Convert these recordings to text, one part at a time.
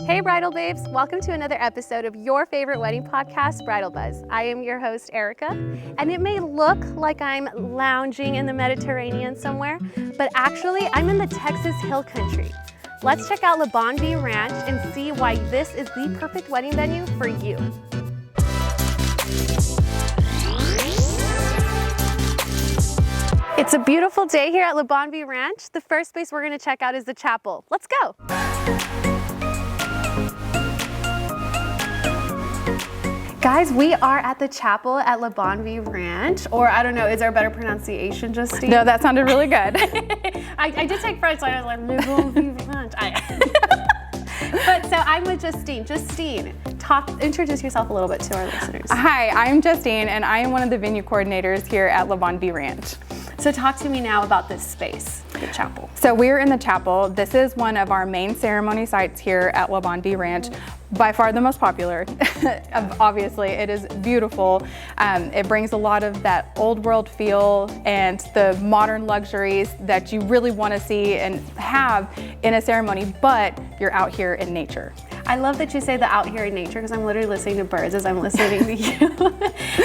Hey Bridal Babes, welcome to another episode of your favorite wedding podcast, Bridal Buzz. I am your host, Erika, and it may look like I'm lounging in the Mediterranean somewhere, but actually I'm in the Texas Hill Country. Let's check out Bonne Vie Ranch and see why this is the perfect wedding venue for you. It's a beautiful day here at Bonne Vie Ranch. The first space we're going to check out is the chapel. Let's go. Guys, we are at the chapel at Bonne Vie Ranch, or I don't know, is there a better pronunciation, Justine? No, that sounded really good. I did take French, so I was like, Bonne Vie Ranch. But so I'm with Justine. Justine, introduce yourself a little bit to our listeners. Hi, I'm Justine, and I am one of the venue coordinators here at Bonne Vie Ranch. So talk to me now about this space, the chapel. So we're in the chapel. This is one of our main ceremony sites here at Bonne Vie Ranch. By far the most popular. Obviously, it is beautiful. It brings a lot of that old world feel and the modern luxuries that you really want to see and have in a ceremony, but you're out here in nature. I love that you say the out here in nature because I'm literally listening to birds as I'm listening to you.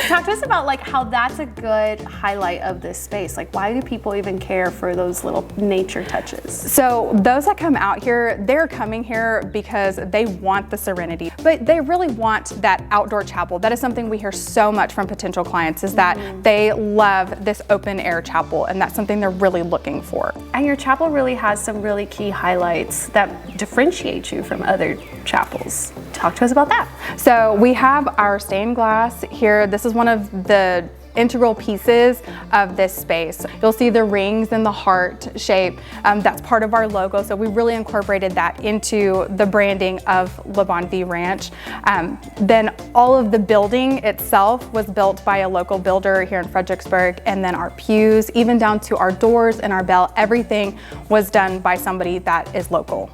Talk to us about like how that's a good highlight of this space. Like why do people even care for those little nature touches? So those that come out here, they're coming here because they want the serenity, but they really want that outdoor chapel. That is something we hear so much from potential clients is that they love this open air chapel, and that's something they're really looking for. And your chapel really has some really key highlights that differentiate you from other chapels. Talk to us about that. So we have our stained glass here. This is one of the integral pieces of this space. You'll see the rings and the heart shape. That's part of our logo. So we really incorporated that into the branding of Bonne Vie Ranch. Then all of the building itself was built by a local builder here in Fredericksburg. And then our pews, even down to our doors and our bell, everything was done by somebody that is local.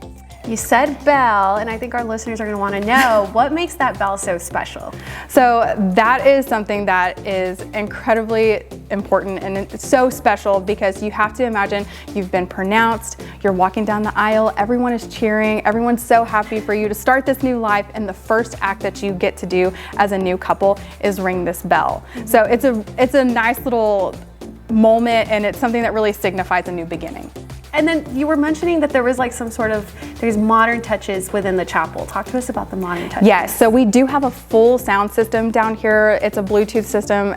You said bell, and I think our listeners are going to want to know what makes that bell so special. So that is something that is incredibly important, and it's so special because you have to imagine you've been pronounced, you're walking down the aisle, everyone is cheering, everyone's so happy for you to start this new life, and the first act that you get to do as a new couple is ring this bell. So it's a nice little moment, and it's something that really signifies a new beginning. And then you were mentioning that there was like there's modern touches within the chapel. Talk to us about the modern touches. Yes, so we do have a full sound system down here. It's a Bluetooth system.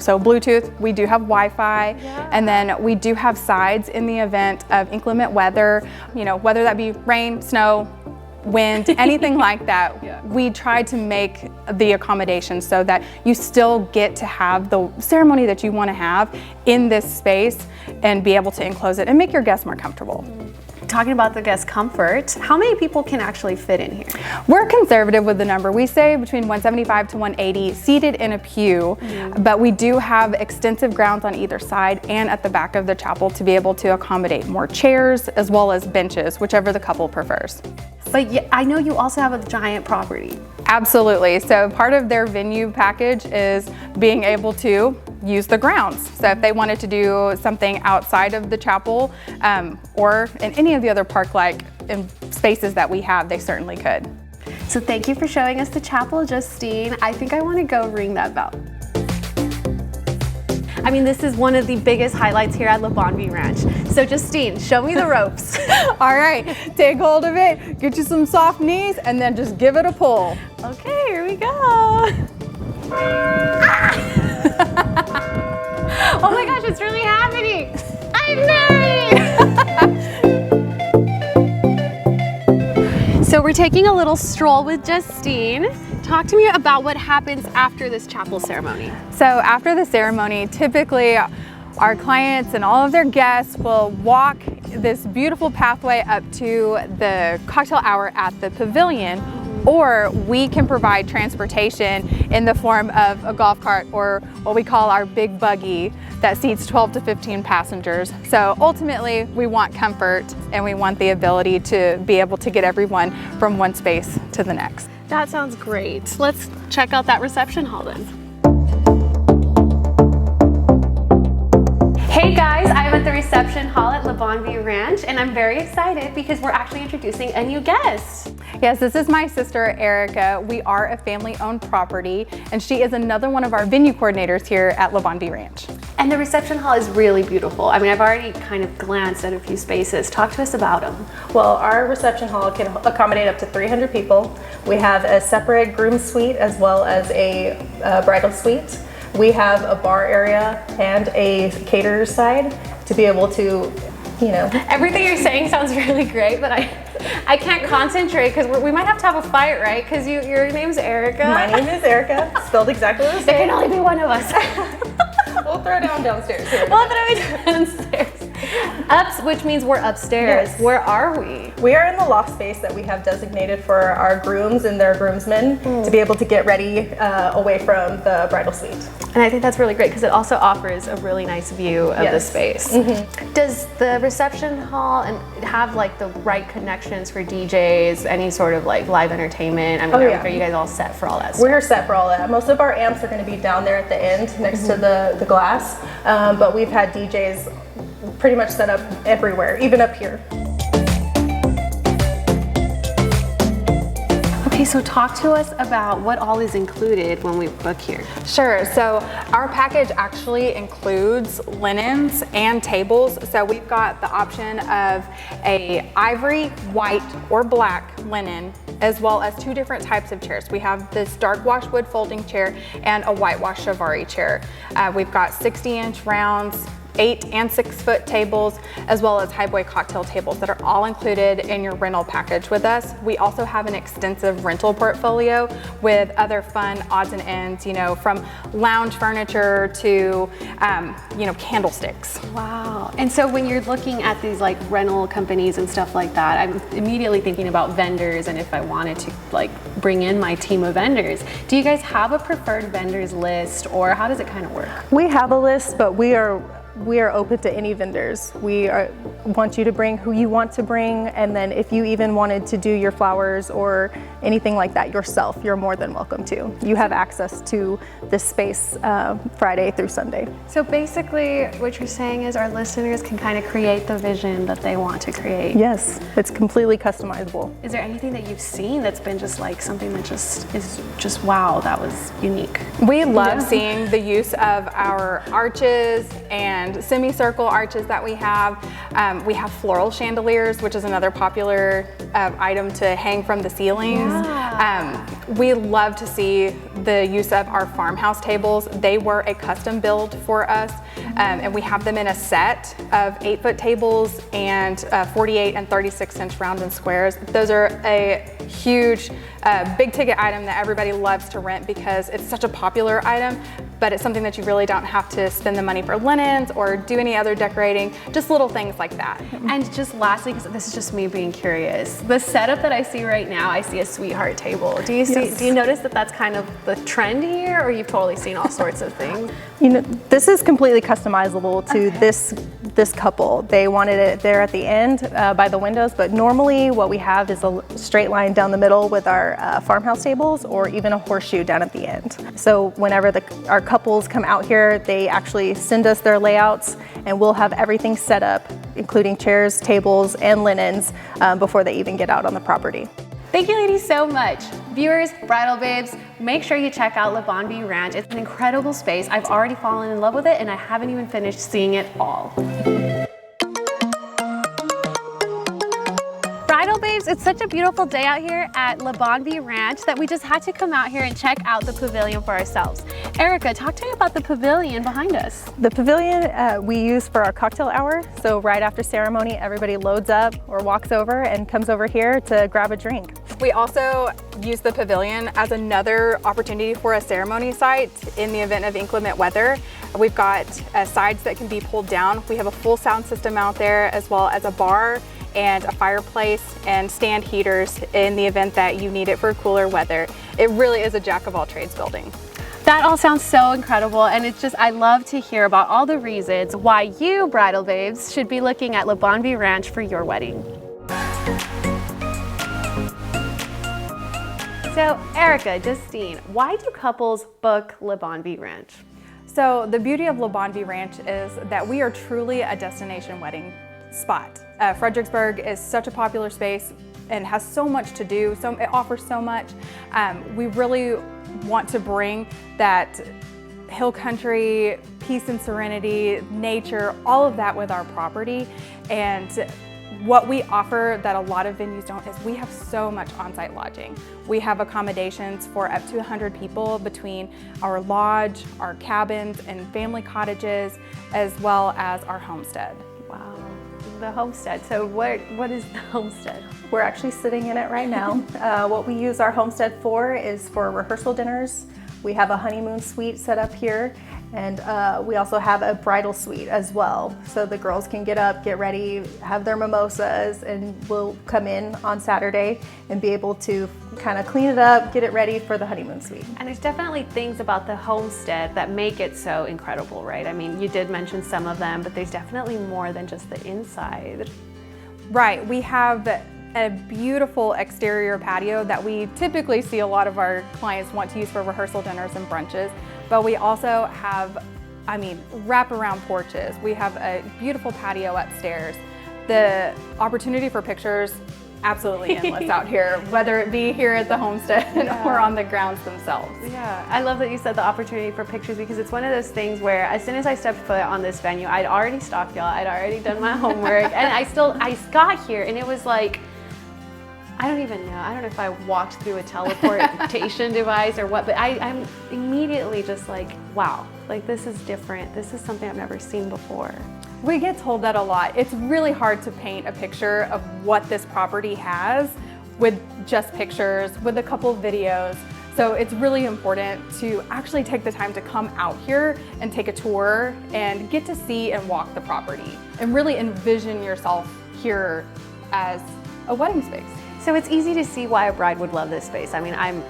So Bluetooth, we do have Wi-Fi, and then we do have sides in the event of inclement weather, whether that be rain, snow, wind, anything like that. We try to make the accommodations so that you still get to have the ceremony that you want to have in this space and be able to enclose it and make your guests more comfortable. Talking about the guest comfort, how many people can actually fit in here? We're conservative with the number. We say between 175 to 180 seated in a pew, but we do have extensive grounds on either side and at the back of the chapel to be able to accommodate more chairs as well as benches, whichever the couple prefers. But I know you also have a giant property. Absolutely. So part of their venue package is being able to use the grounds. So if they wanted to do something outside of the chapel or in any of the other park-like spaces that we have, they certainly could. So thank you for showing us the chapel, Justine. I think I want to go ring that bell. I mean, this is one of the biggest highlights here at Bonne Vie Ranch. So Justine, show me the ropes. All right, take hold of it, get you some soft knees, and then just give it a pull. Okay, here we go. Ah! Oh my gosh, it's really happening. I'm married. So we're taking a little stroll with Justine. Talk to me about what happens after this chapel ceremony. So after the ceremony, typically our clients and all of their guests will walk this beautiful pathway up to the cocktail hour at the Pavilion, or we can provide transportation in the form of a golf cart or what we call our big buggy that seats 12 to 15 passengers. So ultimately we want comfort and we want the ability to be able to get everyone from one space to the next. That sounds great. Let's check out that reception hall then. Hey guys, I'm at the reception hall at Bonne Vie Ranch, and I'm very excited because we're actually introducing a new guest. Yes, this is my sister, Erika. We are a family-owned property, and she is another one of our venue coordinators here at Bonne Vie Ranch. And the reception hall is really beautiful. I mean, I've already kind of glanced at a few spaces. Talk to us about them. Well, our reception hall can accommodate up to 300 people. We have a separate groom suite as well as a bridal suite. We have a bar area and a caterer's side to be able to, you know. Everything you're saying sounds really great, but I can't concentrate because we might have to have a fight, right? Because your name's Erika. My name is Erika, spelled exactly the same. There can only be one of us. We'll throw down downstairs here. We'll throw it downstairs. Which means we're upstairs. Yes. Where are we? We are in the loft space that we have designated for our grooms and their groomsmen to be able to get ready away from the bridal suite. And I think that's really great because it also offers a really nice view of the space. Does the reception hall have like the right connections for DJs, any sort of like live entertainment? I mean, are you guys all set for all that stuff? We're set for all that. Most of our amps are going to be down there at the end next to the glass, but we've had DJs pretty much set up everywhere, even up here. Okay, so talk to us about what all is included when we book here. Sure, so our package actually includes linens and tables. So we've got the option of a ivory, white, or black linen, as well as two different types of chairs. We have this dark wash wood folding chair and a whitewash Chiavari chair. We've got 60-inch rounds, 8 and 6 foot tables, as well as highboy cocktail tables that are all included in your rental package with us. We also have an extensive rental portfolio with other fun odds and ends, you know, from lounge furniture to, you know, candlesticks. Wow. And so when you're looking at these like rental companies and stuff like that, I'm immediately thinking about vendors and if I wanted to like bring in my team of vendors. Do you guys have a preferred vendors list or how does it kind of work? We have a list, but we are open to any vendors. We want you to bring who you want to bring, and then if you even wanted to do your flowers or anything like that yourself, you're more than welcome to. You have access to this space Friday through Sunday. So basically what you're saying is our listeners can kind of create the vision that they want to create. Yes, it's completely customizable. Is there anything that you've seen that's been just like something that just is just wow, that was unique? We love seeing the use of our arches and semicircle arches that we have. We have floral chandeliers, which is another popular item to hang from the ceilings. Yeah. We love to see the use of our farmhouse tables. They were a custom build for us, and we have them in a set of 8-foot tables and 48 and 36-inch round and squares. Those are a huge, big ticket item that everybody loves to rent because it's such a popular item, but it's something that you really don't have to spend the money for linens or do any other decorating, just little things like that. And just lastly, because this is just me being curious, the setup that I see right now, I see a sweetheart table. Do you notice that that's kind of the trend here, or you've totally seen all sorts of things? You know, this is completely customizable to this couple. They wanted it there at the end by the windows, but normally what we have is a straight line down the middle with our farmhouse tables, or even a horseshoe down at the end. So whenever our couples come out here, they actually send us their layouts, and we'll have everything set up, including chairs, tables, and linens before they even get out on the property. Thank you ladies so much. Viewers, bridal babes, make sure you check out Bonne Vie Ranch. It's an incredible space. I've already fallen in love with it and I haven't even finished seeing it all. Bridal babes, it's such a beautiful day out here at Bonne Vie Ranch that we just had to come out here and check out the pavilion for ourselves. Erika, talk to me about the pavilion behind us. The pavilion we use for our cocktail hour. So right after ceremony, everybody loads up or walks over and comes over here to grab a drink. We also use the pavilion as another opportunity for a ceremony site in the event of inclement weather. We've got sides that can be pulled down. We have a full sound system out there, as well as a bar and a fireplace and stand heaters in the event that you need it for cooler weather. It really is a jack of all trades building. That all sounds so incredible, and it's just, I love to hear about all the reasons why you, bridal babes, should be looking at Bonne Vie Ranch for your wedding. So Erika, Justine, why do couples book Bonne Vie Ranch? So the beauty of Bonne Vie Ranch is that we are truly a destination wedding spot. Fredericksburg is such a popular space and has so much to do, so it offers so much. We really want to bring that hill country, peace and serenity, nature, all of that with our property. And what we offer that a lot of venues don't is we have so much on-site lodging. We have accommodations for up to 100 people between our lodge, our cabins and family cottages, as well as our homestead. Wow, the homestead. So what is the homestead? We're actually sitting in it right now. What we use our homestead for is for rehearsal dinners. We have a honeymoon suite set up here, and we also have a bridal suite as well. So the girls can get up, get ready, have their mimosas, and we'll come in on Saturday and be able to kind of clean it up, get it ready for the honeymoon suite. And there's definitely things about the homestead that make it so incredible, right? I mean, you did mention some of them, but there's definitely more than just the inside. Right, we have a beautiful exterior patio that we typically see a lot of our clients want to use for rehearsal dinners and brunches, but we also have, wraparound porches. We have a beautiful patio upstairs. The opportunity for pictures, absolutely endless out here, whether it be here at the homestead or on the grounds themselves. Yeah, I love that you said the opportunity for pictures, because it's one of those things where as soon as I stepped foot on this venue, I'd already stalked y'all, I'd already done my homework, and I got here and it was like, I don't even know. I don't know if I walked through a teleportation device or what, but I'm immediately just like, wow, like this is different. This is something I've never seen before. We get told that a lot. It's really hard to paint a picture of what this property has with just pictures, with a couple of videos. So it's really important to actually take the time to come out here and take a tour and get to see and walk the property and really envision yourself here as a wedding space. So it's easy to see why a bride would love this space. I mean, I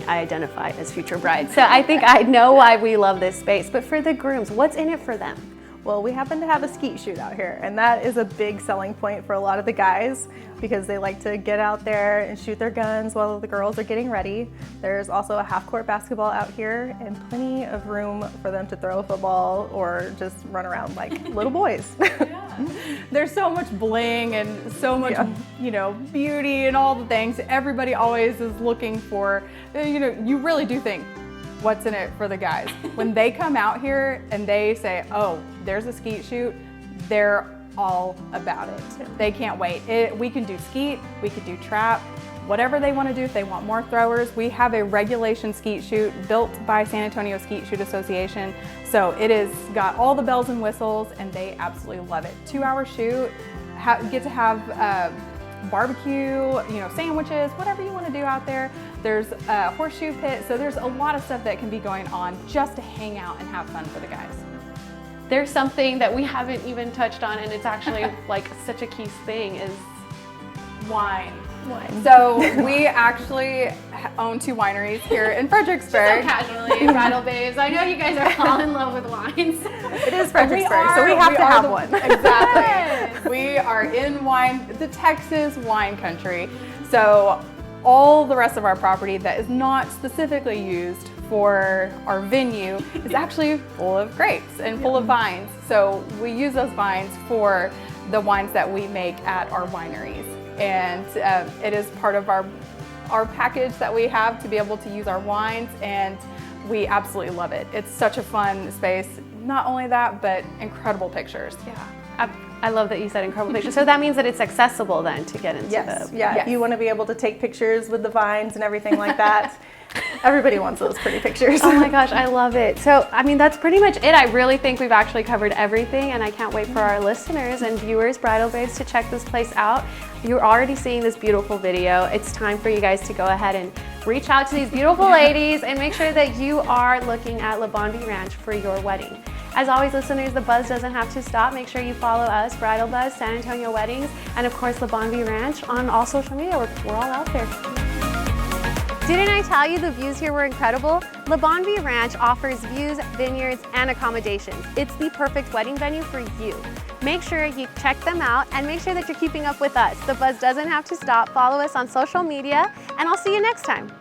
identify as future bride, so I think I know why we love this space. But for the grooms, what's in it for them? Well, we happen to have a skeet shoot out here, and that is a big selling point for a lot of the guys because they like to get out there and shoot their guns while the girls are getting ready. There's also a half-court basketball out here and plenty of room for them to throw a football or just run around like little boys. There's so much bling and so much, beauty and all the things. Everybody always is looking for, you really do think, what's in it for the guys? When they come out here and they say, oh, there's a skeet shoot, they're all about it. They can't wait. We can do skeet, we can do trap, whatever they want to do. If they want more throwers, we have a regulation skeet shoot built by San Antonio Skeet Shoot Association. So it is got all the bells and whistles and they absolutely love it. 2-hour shoot, get to have barbecue, sandwiches, whatever you want to do out there. There's a horseshoe pit, so there's a lot of stuff that can be going on just to hang out and have fun for the guys. There's something that we haven't even touched on, and it's actually like such a key thing is wine. So we actually own 2 wineries here in Fredericksburg. So casually, Bridal Babes. I know you guys are all in love with wines. It is Fredericksburg, so we have to have one. Exactly. We are in the Texas wine country. So all the rest of our property that is not specifically used for our venue is actually full of grapes and full of vines. So we use those vines for the wines that we make at our wineries. And it is part of our package that we have to be able to use our wines, and we absolutely love it. It's such a fun space. Not only that, but incredible pictures. Yeah. I love that you said incredible pictures. So that means that it's accessible then to get into Yes, if you want to be able to take pictures with the vines and everything like that. Everybody wants those pretty pictures. Oh my gosh, I love it. So, that's pretty much it. I really think we've actually covered everything, and I can't wait for our listeners and viewers, Bridal Babes, to check this place out. You're already seeing this beautiful video. It's time for you guys to go ahead and reach out to these beautiful ladies and make sure that you are looking at Bonne Vie Ranch for your wedding. As always, listeners, the buzz doesn't have to stop. Make sure you follow us, Bridal Buzz, San Antonio Weddings, and of course, Bonne Vie Ranch on all social media. We're all out there. Didn't I tell you the views here were incredible? Bonne Vie Ranch offers views, vineyards, and accommodations. It's the perfect wedding venue for you. Make sure you check them out and make sure that you're keeping up with us. The buzz doesn't have to stop. Follow us on social media, and I'll see you next time.